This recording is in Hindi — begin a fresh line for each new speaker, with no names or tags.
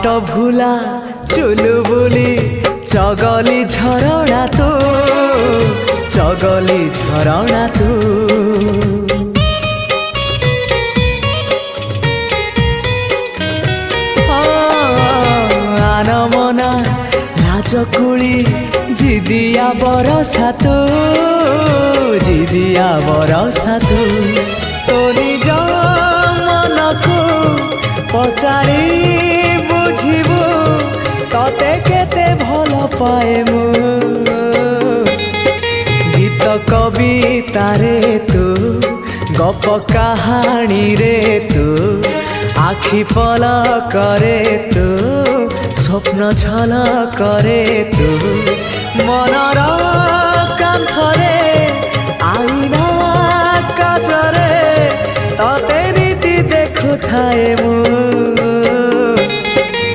बाट भूला चुलबुली चगली झरणा तू चगली झरणा तू आनमना लाजकुली जिदिया बरसा तू जिदिया बरसा तू तो निज मन को पचारि बुझिबु तते केते भल पाए मु गीत कविता रे तू गप कहानी रे तू आखि पलक रे तू स्वप्न झलक रे तू मनर कांथरे आईना काचरे तते नीति देखु थाए मु।